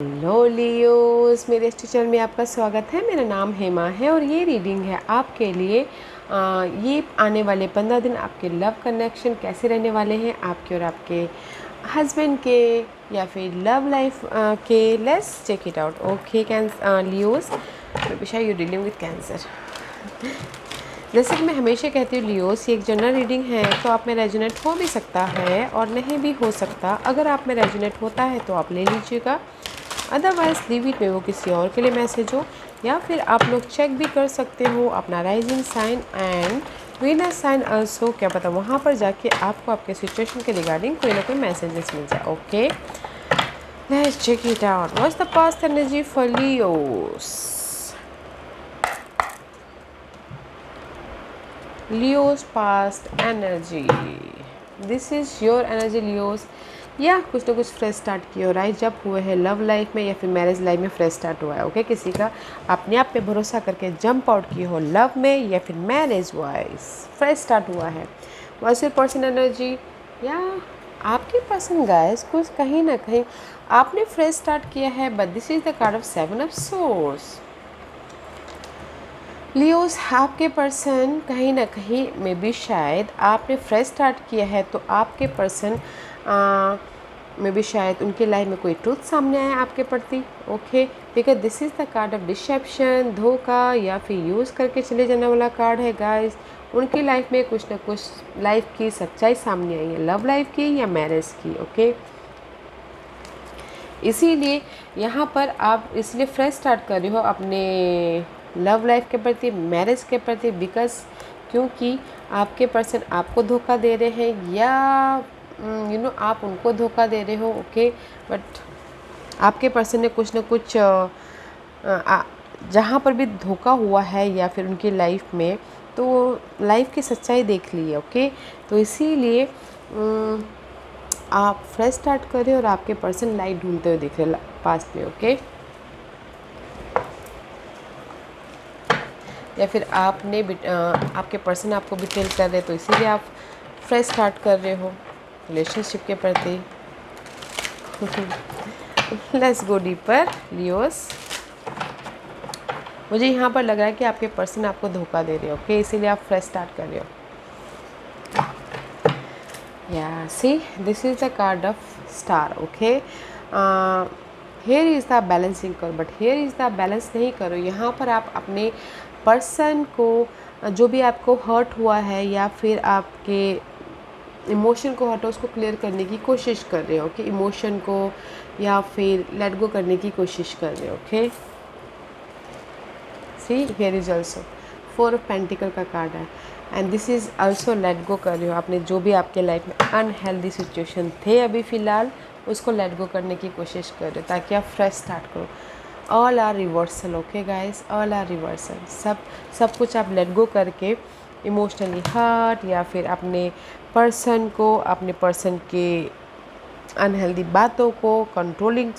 Hello Leos, मेरे इस channel में आपका स्वागत है। मेरा नाम हेमा है और ये रीडिंग है आपके लिए। ये आने वाले 15 दिन आपके लव कनेक्शन कैसे रहने वाले हैं आपके और आपके हस्बैंड के या फिर लव लाइफ के। Let's check it out. Okay Leos, विशा यू डीलिंग विद कैंसर। जैसे कि मैं हमेशा कहती हूँ लियोस, ये एक जनरल रीडिंग है, तो आप में रेजोनेट हो भी सकता है और नहीं भी हो सकता। अगर आप में रेजोनेट होता है तो आप ले लीजिएगा, अदरवाइज लीव इट में वो किसी और के लिए मैसेज हो। या फिर आप लोग चेक भी कर सकते हो अपना rising sign and Venus sign also, क्या पता वहाँ पर जाके आपको आपके सिचुएशन के रिगार्डिंग कोई ना कोई मैसेजेस मिल जाए। Okay, let's check it out. What's the past energy for Leos? Leos past energy, this is your energy Leos. या कुछ ना कुछ फ्रेश स्टार्ट किया हो, राइट? जब हुए हैं लव लाइफ में या फिर मैरिज लाइफ में फ्रेश स्टार्ट हुआ है। ओके, किसी का अपने आप पे भरोसा करके जंप आउट किए हो लव में या फिर मैरिज वाइज फ्रेश स्टार्ट हुआ है। वॉइस योर पर्सन एनर्जी, या आपके पर्सन गाइस कुछ कहीं ना कहीं आपने फ्रेश स्टार्ट किया है, but this is the card of 7 of source. Leos, आपके पर्सन कहीं ना कहीं में भी शायद आपने फ्रेश स्टार्ट किया है, तो आपके पर्सन में भी शायद उनके लाइफ में कोई ट्रूथ सामने आया आपके प्रति। Okay, because this is the card of deception, धोखा या फिर यूज़ करके चले जाने वाला कार्ड है गाइस। उनकी लाइफ में कुछ ना कुछ लाइफ की सच्चाई सामने आई है, लव लाइफ की या मैरिज की। ओके, इसीलिए यहाँ पर आप इसलिए फ्रेश स्टार्ट कर रहे हो अपने लव लाइफ के प्रति, मैरिज के प्रति, बिकॉज क्योंकि आपके पर्सन आपको धोखा दे रहे हैं या आप उनको धोखा दे रहे हो। ओके, बट आपके पर्सन ने कुछ ना कुछ जहाँ पर भी धोखा हुआ है या फिर उनकी लाइफ में, तो लाइफ की सच्चाई देख ली है। ओके, तो इसीलिए आप फ्रेश स्टार्ट कर रहे हो और आपके पर्सन लाइट ढूंढते हुए दिख रहे पास्ट में। ओके, या फिर आपके पर्सन आपको बिट्रेल कर रहे, तो इसीलिए आप फ्रेश स्टार्ट कर रहे हो रिलेशनशिप के प्रति। Let's go deeper Leos. मुझे यहाँ पर लग रहा है कि आपके पर्सन आपको धोखा दे रहे हो। ओके, इसीलिए आप फ्रेश स्टार्ट कर रहे हो। या see, this is the card of star. Okay, here is the balancing करो, but here is the balance नहीं करो। यहाँ पर आप अपने पर्सन को, जो भी आपको हर्ट हुआ है या फिर आपके इमोशन को हटो, उसको क्लियर करने की कोशिश कर रहे हो कि इमोशन को या फिर लेट गो करने की कोशिश कर रहे हो। Okay, see here is also 4 of pentacle का कार्ड है and this is also let go कर रहे हो। आपने जो भी आपके लाइफ में अनहेल्दी सिचुएशन थे अभी फ़िलहाल, उसको लेट गो करने की कोशिश कर रहे हो ताकि आप फ्रेश स्टार्ट करो। All are reversal. Okay guys, all are reversal. सब कुछ आप लेट गो करके इमोशनली हर्ट या फिर अपने पर्सन को, अपने पर्सन के अनहेल्दी बातों को, कंट्रोलिंग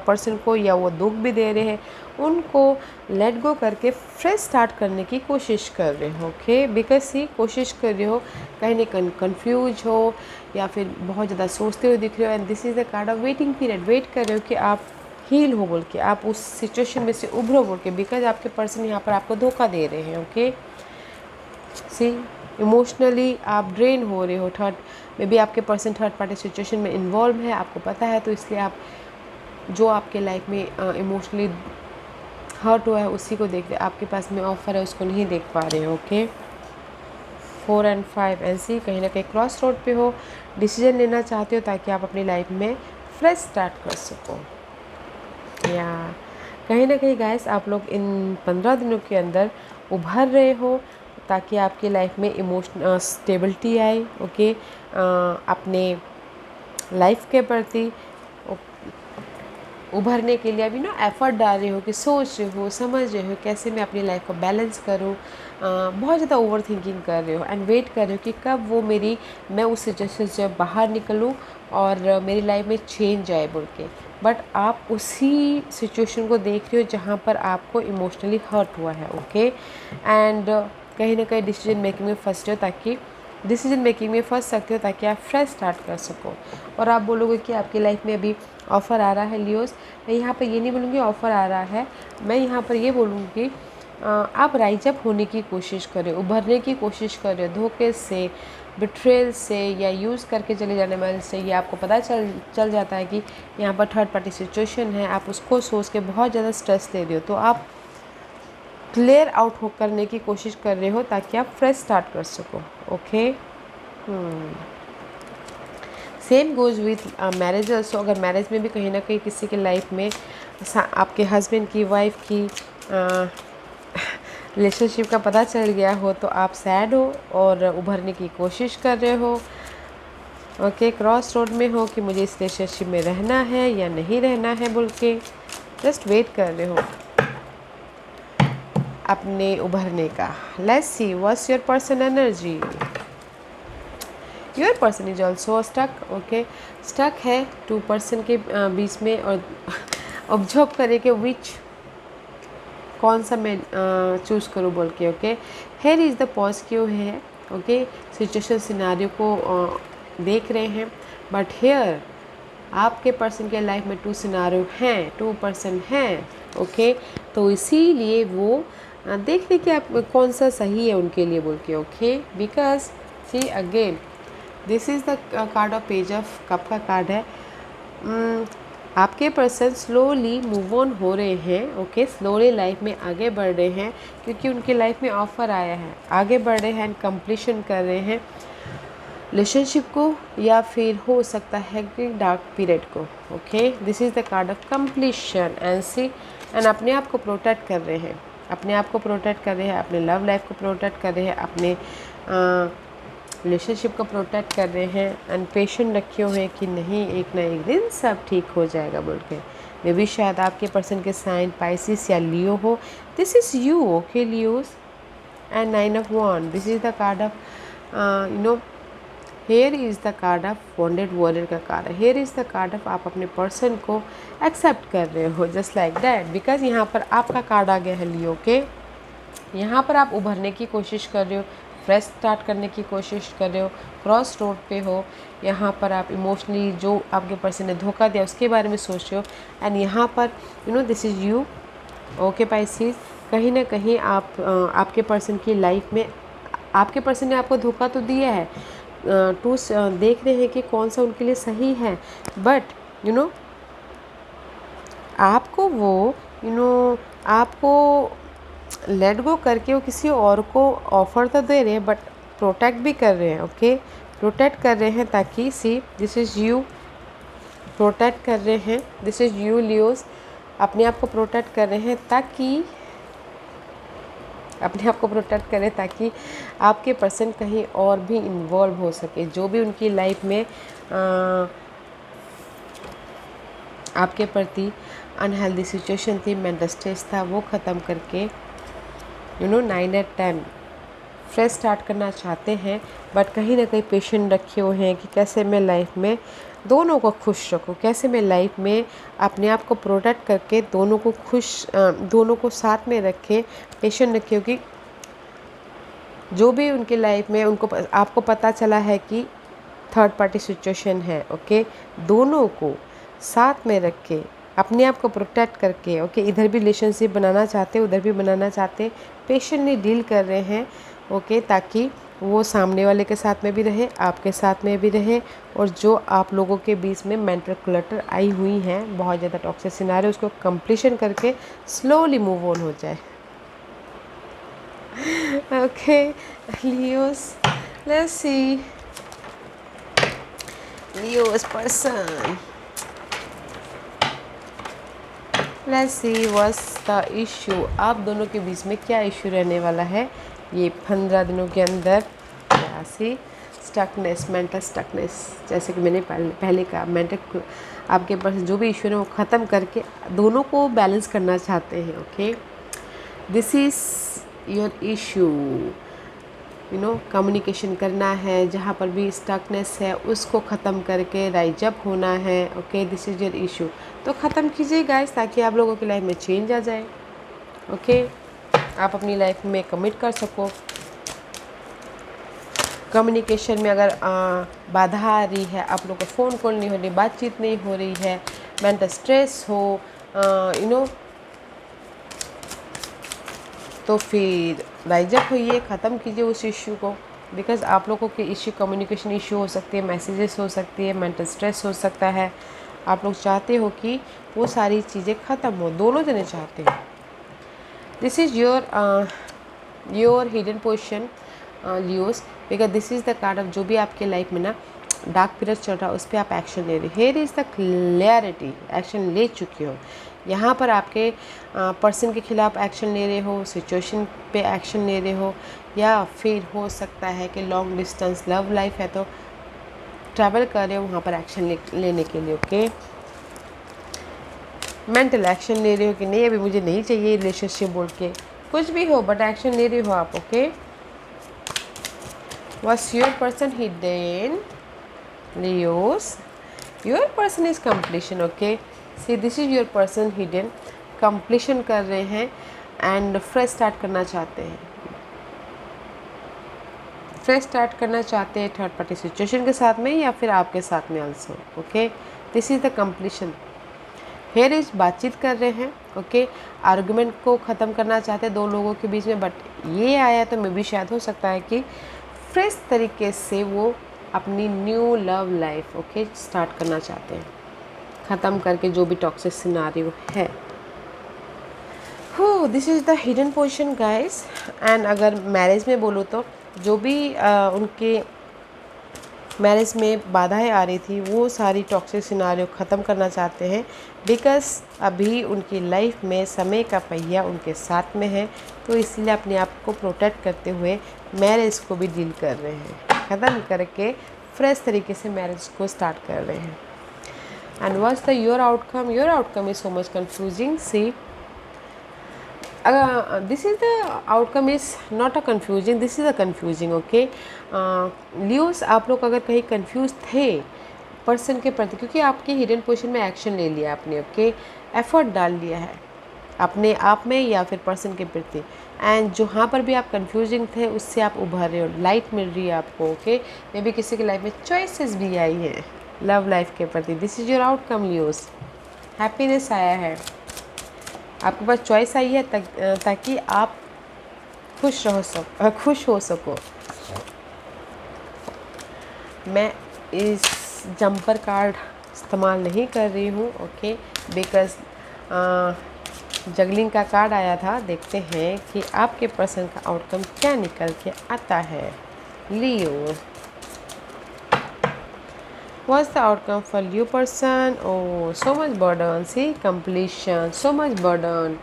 पर्सन को, या वो दुख भी दे रहे हैं, उनको लेट गो करके फ्रेश स्टार्ट करने की कोशिश कर रहे हो। ओके, बिकॉज ही कोशिश कर रहे हो, कहीं ना कहीं कन्फ्यूज हो या फिर बहुत ज़्यादा सोचते हुए दिख रहे हो। And this is the card of waiting period. Wait कर रहे हो कि आप हील हो बोल के, आप उस सिचुएशन में से उभरो बोल के, बिकॉज आपके पर्सन यहाँ पर आपको धोखा दे रहे हैं। ओके, सी इमोशनली आप ड्रेन हो रहे हो, थर्ड में भी आपके पर्सन थर्ड पार्टी सिचुएशन में इन्वॉल्व है, आपको पता है, तो इसलिए आप जो आपके लाइफ में इमोशनली हर्ट हुआ है उसी को देख रहे, आपके पास में ऑफर है उसको नहीं देख पा रहे हो। ओके, 4 और 5 ऐसी कहीं ना कहीं क्रॉस रोड पे हो, डिसीजन लेना चाहते हो ताकि आप अपनी लाइफ में फ्रेश स्टार्ट कर सको। या कहीं ना कहीं गाइस आप लोग इन 15 दिनों के अंदर उभर रहे हो ताकि आपकी लाइफ में इमोशनल स्टेबिलिटी आए। ओके, अपने लाइफ के प्रति उभरने के लिए अभी एफर्ट डाल रहे हो कि सोच रहे हो, समझ रहे हो कैसे मैं अपनी लाइफ को बैलेंस करूँ। बहुत ज़्यादा ओवर थिंकिंग कर रहे हो एंड वेट कर रहे हो कि कब मैं उस सिचुएशन से बाहर निकलूँ और मेरी लाइफ में चेंज आए बोल के। बट आप उसी सिचुएशन को देख रहे हो जहाँ पर आपको इमोशनली हर्ट हुआ है। ओके, एंड कहीं ना कहीं डिसीजन मेकिंग में फंस रहे हो ताकि डिसीजन मेकिंग में फंस सकते हो ताकि आप फ्रेश स्टार्ट कर सको। और आप बोलोगे कि आपकी लाइफ में अभी ऑफ़र आ रहा है लियोस, मैं यहाँ पर ये नहीं बोलूँगी ऑफ़र आ रहा है, मैं यहाँ पर ये बोलूँगी आप राइज अप होने की कोशिश करें, उभरने की कोशिश करें धोखे से, बिट्रेल से या यूज़ करके चले जाने वाले से। ये आपको पता चल जाता है कि यहाँ पर थर्ड पार्टी सिचुएशन है, आप उसको सोच के बहुत ज़्यादा स्ट्रेस ले रहे हो, तो आप क्लियर आउट हो करने की कोशिश कर रहे हो ताकि आप फ्रेश स्टार्ट कर सको। Okay, same goes with marriage also. अगर मैरिज में भी कहीं ना कहीं किसी की लाइफ में आपके हस्बैंड की, वाइफ की रिलेशनशिप का पता चल गया हो तो आप सैड हो और उभरने की कोशिश कर रहे हो। ओके, क्रॉस रोड में हो कि मुझे इस रिलेशनशिप में रहना है या नहीं रहना है बोल के जस्ट वेट कर रहे हो अपने उभरने का। Let's see what's your person energy. Your person is also stuck. Okay, stuck है 2 पर्सन के बीच में और ऑब्जर्व करें कि विच कौन सा मैं चूज़ करूँ बोल के। Okay, here is the positive है। ओके, सिचुएशन सिनारियो को देख रहे हैं, बट हेयर आपके पर्सन के लाइफ में 2 सिनारियो हैं, 2 पर्सन हैं। ओके, तो इसीलिए वो देख रहे कि आप कौन सा सही है उनके लिए बोल के। Okay, because see again this is the card of page of cup का कार्ड है। आपके पर्सन स्लोली मूव ऑन हो रहे हैं। ओके, स्लोली लाइफ में आगे बढ़ रहे हैं क्योंकि उनके लाइफ में ऑफ़र आया है, आगे बढ़ रहे हैं एंड कंप्लीशन कर रहे हैं रिलेशनशिप को, या फिर हो सकता है कि डार्क पीरियड को। Okay, this is the card of completion and see and अपने आप को प्रोटेक्ट कर रहे हैं, अपने आप को प्रोटेक्ट कर रहे हैं, अपने लव लाइफ को प्रोटेक्ट कर रहे हैं, अपने रिलेशनशिप को प्रोटेक्ट कर रहे हैं एंड पेशेंट रखे हुए हैं कि नहीं एक ना एक दिन सब ठीक हो जाएगा बोल के। मे भी शायद आपके पर्सन के साइन पाइसिस या लियो हो। This is you. Okay Leos and 9 of wand, this is the card of here is the card of wounded warrior का कार्ड है। Here is the card of आप अपने पर्सन को accept कर रहे हो जस्ट लाइक दैट, बिकॉज यहाँ पर आपका कार्ड आ गया है लियो के। यहाँ पर आप उभरने की कोशिश कर रहे हो, फ्रेश स्टार्ट करने की कोशिश कर रहे हो, क्रॉस रोड पे हो। यहाँ पर आप इमोशनली जो आपके पर्सन ने धोखा दिया उसके बारे में सोच रहे हो एंड यहाँ पर this is you. Okay Pisces, कहीं ना कहीं आप आपके पर्सन की लाइफ में आपके पर्सन ने आपको धोखा तो दिया है, देख रहे हैं कि कौन सा उनके लिए सही है, बट आपको वो आपको लेट गो करके वो किसी और को ऑफ़र तो दे रहे हैं बट प्रोटेक्ट भी कर रहे हैं। ओके, प्रोटेक्ट कर रहे हैं ताकि see this is you, protect कर रहे हैं, दिस इज़ यू लियोस, अपने आप को प्रोटेक्ट कर रहे हैं ताकि अपने आप को प्रोटेक्ट करें ताकि आपके पर्सन कहीं और भी इन्वॉल्व हो सके। जो भी उनकी लाइफ में आपके प्रति अनहेल्दी सिचुएशन थी, मेंटल स्ट्रेस था, वो ख़त्म करके 9 और 10 फ्रेश स्टार्ट करना चाहते हैं, बट कहीं ना कहीं पेशेंट रखे हुए हैं कि कैसे मैं लाइफ में दोनों को खुश रखूं, कैसे मैं लाइफ में अपने आप को प्रोटेक्ट करके दोनों को दोनों को साथ में रखे। पेशेंट रखे हो कि जो भी उनकी लाइफ में आपको पता चला है कि थर्ड पार्टी सिचुएशन है। ओके, दोनों को साथ में रख के अपने आप को प्रोटेक्ट करके ओके, इधर भी रिलेशनशिप बनाना चाहते, उधर भी बनाना चाहते, पेशेंटली डील कर रहे हैं। ओके, ताकि वो सामने वाले के साथ में भी रहे, आपके साथ में भी रहे, और जो आप लोगों के बीच में मेंटल क्लटर आई हुई हैं, बहुत ज़्यादा टॉक्सिक सिनेरियो, उसको कंप्लीशन करके स्लोली मूव ऑन हो जाए। Okay Leos, let's see Leos person, let's see what's the issue. आप दोनों के बीच में क्या इशू रहने वाला है ये 15 दिनों के अंदर। ऐसी स्टकनेस, मेंटल स्टकनेस, जैसे कि मैंने पहले कहा, मेंटल आपके पास जो भी इशू है वो ख़त्म करके दोनों को बैलेंस करना चाहते हैं। Okay, this is your issue. Communication करना है, जहाँ पर भी स्टकनेस है उसको ख़त्म करके राइज अप होना है। Okay, this is your issue. तो ख़त्म कीजिए गाइस, ताकि आप लोगों की लाइफ में चेंज आ जाए। ओके, आप अपनी लाइफ में कमिट कर सको। कम्युनिकेशन में अगर बाधा आ रही है, आप लोग को फ़ोन कॉल नहीं हो रही, बातचीत नहीं हो रही है, मेंटल स्ट्रेस हो, तो फिर राइजअप होइए, ख़त्म कीजिए उस इश्यू को। बिकॉज़ आप लोगों के इश्यू कम्युनिकेशन इश्यू हो सकती है, मैसेजेस हो सकती है, मेंटल स्ट्रेस हो सकता है। आप लोग चाहते हो कि वो सारी चीज़ें ख़त्म हो, दोनों जने चाहते हैं। This is your hidden position Leos, because this is the card of जो भी आपके लाइफ में ना डार्क पीरियड चल रहा है उस पर आप एक्शन ले रहे हो। Hair is the clarity, action ले चुके हो। यहाँ पर आपके पर्सन के खिलाफ एक्शन ले रहे हो, सिचुएशन पे एक्शन ले रहे हो, या फिर हो सकता है कि लॉन्ग डिस्टेंस लव लाइफ है तो ट्रैवल कर रहे हो वहाँ पर एक्शन लेने के लिए। ओके, मेंटल एक्शन ले रहे हो कि नहीं अभी मुझे नहीं चाहिए रिलेशनशिप बोल के, कुछ भी हो बट एक्शन ले रहे हो आप। Okay, what's your person hidden Leos? Your person is completion. Okay, see this is your person hidden, completion कर रहे हैं एंड फ्रेश स्टार्ट करना चाहते हैं, फ्रेश स्टार्ट करना चाहते हैं थर्ड पार्टी सिचुएशन के साथ में या फिर आपके साथ में also. Okay, this is the completion. Here is बातचीत कर रहे हैं। ओके, आर्गुमेंट को ख़त्म करना चाहते हैं दो लोगों के बीच में, बट ये आया तो मे भी शायद हो सकता है कि फ्रेश तरीके से वो अपनी new love life okay start करना चाहते हैं, ख़त्म करके जो भी टॉक्सिक सिनारियो है। हो this is the hidden position guys. And अगर मैरिज में बोलो तो जो भी उनके मैरिज में बाधाएं आ रही थी वो सारी टॉक्सिक सिनारियो ख़त्म करना चाहते हैं, बिकॉज अभी उनकी लाइफ में समय का पहिया उनके साथ में है, तो इसलिए अपने आप को प्रोटेक्ट करते हुए मैरिज को भी डील कर रहे हैं, ख़त्म करके फ्रेश तरीके से मैरिज को स्टार्ट कर रहे हैं। And what's the your outcome? Your outcome is so much confusing. See this is the outcome is not a confusing, this is a confusing. Okay Leos, आप लोग अगर कहीं कंफ्यूज थे पर्सन के प्रति, क्योंकि आपकी हिडन पोजीशन में action ले लिया आपने, ओके एफर्ट डाल लिया है अपने आप में या फिर पर्सन के प्रति, एंड जहाँ पर भी आप कंफ्यूजिंग थे उससे आप उभर रहे हो, लाइट मिल रही है आपको। ओके, मे बी किसी की लाइफ में चॉइसेस भी आई हैं लव लाइफ के प्रति। This is your outcome Leos, happiness आया है, आपके पास चॉइस आई है ताकि आप खुश हो सको। मैं इस जंपर कार्ड इस्तेमाल नहीं कर रही हूँ। ओके, बिकॉज जगलिंग का कार्ड आया था। देखते हैं कि आपके पर्सन का आउटकम क्या निकल के आता है। लियो, what's the outcome for you person? Oh, so much burden, see completion, so much burden,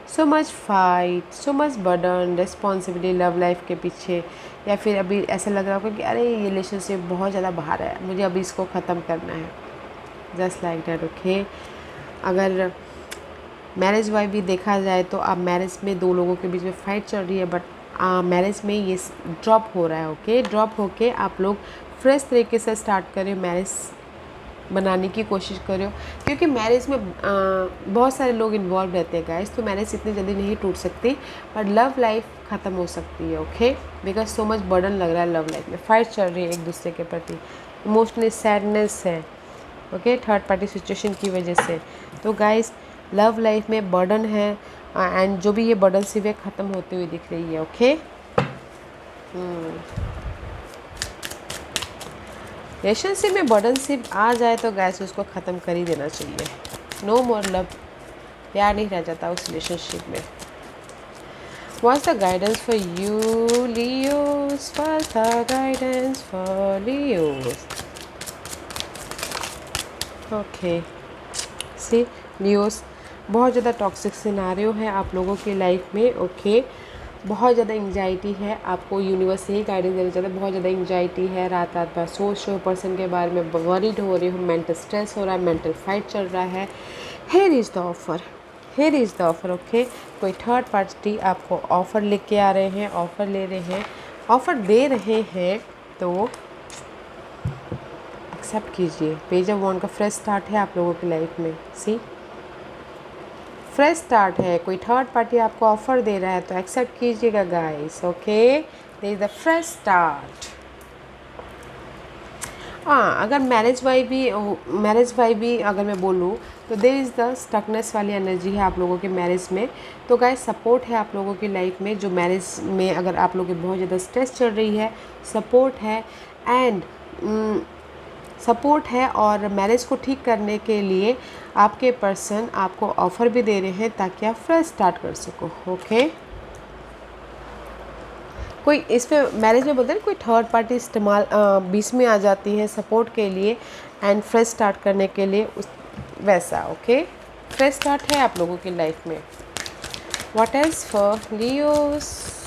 so much fight, so much burden, responsibility love life के पीछे, या फिर अभी ऐसा लग रहा होगा कि अरे ये रिलेशनशिप बहुत ज़्यादा बाहर है, मुझे अभी इसको ख़त्म करना है, जस्ट लाइक दैट। ओके, अगर मैरिज वाइफ भी देखा जाए तो आप मैरिज में दो लोगों के बीच में फ़ाइट चल रही है, बट मैरिज में ये ड्रॉप हो रहा है। ओके, ड्रॉप होके आप लोग फ्रेश तरीके से स्टार्ट करें, मैरिज बनाने की कोशिश करो, क्योंकि मैरिज में बहुत सारे लोग इन्वॉल्व रहते हैं गाइस, तो मैरिज इतनी जल्दी नहीं टूट सकती, पर लव लाइफ ख़त्म हो सकती है। Okay, because so much burden लग रहा है, लव लाइफ में फ़ाइट चल रही है एक दूसरे के प्रति, इमोशनली सैडनेस है। ओके, थर्ड पार्टी सिचुएशन की वजह से, तो गाइस लव लाइफ में बर्डन है, एंड जो भी ये बर्डन सिर्फ है ख़त्म होते हुए दिख रही है। ओके, रिलेशनशिप में बर्डनशिप आ जाए तो गैस उसको ख़त्म कर ही देना चाहिए। नो मोर लव, प्यार नहीं रह जाता उस रिलेशनशिप में। What's the guidance for you, Leos? What's the guidance for Leos? Okay, see Leos, बहुत ज़्यादा टॉक्सिक सिनारियो है आप लोगों की लाइफ में। ओके, बहुत ज़्यादा एंग्जाइटी है, आपको यूनिवर्स से ही गाइडेंस देना चाहता है। बहुत ज़्यादा एंग्जाइटी है, रात रात भर सोच रहे हो पर्सन के बारे में, वरीड हो रहे हो, मेंटल स्ट्रेस हो रहा है, मेंटल फाइट चल रहा है। Here is the offer, hair is the offer. Okay, कोई थर्ड पार्टी आपको ऑफ़र लेके आ रहे हैं, ऑफ़र ले रहे हैं, ऑफ़र दे रहे हैं, तो एक्सेप्ट कीजिए। पेज ऑफ वॉन्ड का फ्रेश स्टार्ट है आप लोगों की लाइफ में। सी, फ्रेश स्टार्ट है, कोई थर्ड पार्टी आपको ऑफ़र दे रहा है तो एक्सेप्ट कीजिएगा guys. Okay, there is the fresh start. हाँ, अगर मैरिज वाइब भी अगर मैं बोलूँ तो देयर इज़ द स्टकनेस वाली एनर्जी है आप लोगों के मैरिज में। तो गाइस सपोर्ट है आप लोगों की लाइफ में, जो मैरिज में अगर आप लोगों की बहुत ज़्यादा स्ट्रेस चल रही है, सपोर्ट है। एंड सपोर्ट है, और मैरिज को ठीक करने के लिए आपके पर्सन आपको ऑफ़र भी दे रहे हैं ताकि आप फ्रेश स्टार्ट कर सको। ओके, कोई इसमें मैरिज में बोलते हैं ना, कोई थर्ड पार्टी इस्तेमाल बीच में आ जाती है सपोर्ट के लिए एंड फ्रेश स्टार्ट करने के लिए, उस वैसा। ओके, फ्रेश स्टार्ट है आप लोगों की लाइफ में। What else for Leos?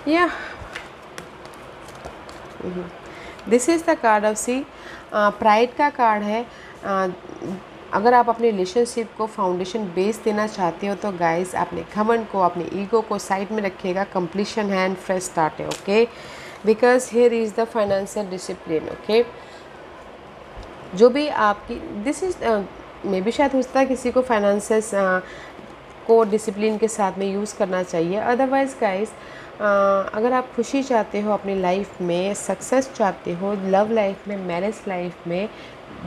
या this is the card of see, pride का कार्ड है। अगर आप अपने रिलेशनशिप को फाउंडेशन बेस देना चाहते हो तो गाइस अपने घमंड को, अपने ईगो को साइड में रखिएगा। कंप्लीशन है एंड फ्रेश स्टार्ट है। Okay, because here is the financial discipline. Okay, जो भी आपकी दिस इज मे भी शायद होता है किसी को फाइनेंसेस को डिसिप्लिन के साथ में यूज़ करना चाहिए। अदरवाइज़ गाइस अगर आप खुशी चाहते हो अपनी लाइफ में, सक्सेस चाहते हो लव लाइफ में, मैरिज लाइफ में,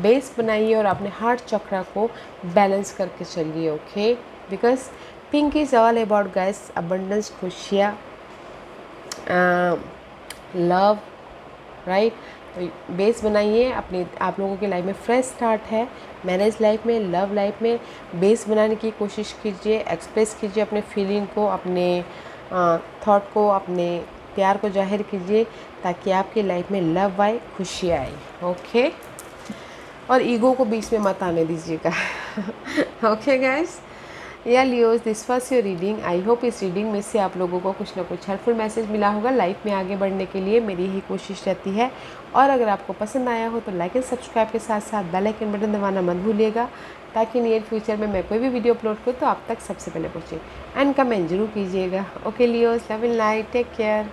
बेस बनाइए और अपने हार्ट चक्रा को बैलेंस करके चलिए। Okay, because pink is all about guys abundance, खुशियाँ, लव, राइट। तो बेस बनाइए अपनी, आप लोगों की लाइफ में फ्रेश स्टार्ट है। मैरिज लाइफ में, लव लाइफ में बेस बनाने की कोशिश कीजिए, एक्सप्रेस कीजिए अपने फीलिंग को, अपने थॉट को, अपने प्यार को जाहिर कीजिए ताकि आपकी लाइफ में लव आए, खुशी आए। ओके, और ईगो को बीच में मत आने दीजिएगा। ओके गाइस, या Leos, this was your reading. I hope इस रीडिंग में से आप लोगों को कुछ ना कुछ हेल्पफुल मैसेज मिला होगा। लाइफ में आगे बढ़ने के लिए मेरी यही कोशिश रहती है। और अगर आपको पसंद आया हो तो लाइक एंड सब्सक्राइब के साथ साथ बेल आइकन बटन दबाना मत भूलिएगा ताकि नियर फ्यूचर में मैं कोई भी वीडियो अपलोड करूँ तो आप तक सबसे पहले पहुँचे। एंड कमेंट जरूर कीजिएगा। Okay Leos, love and light, take care.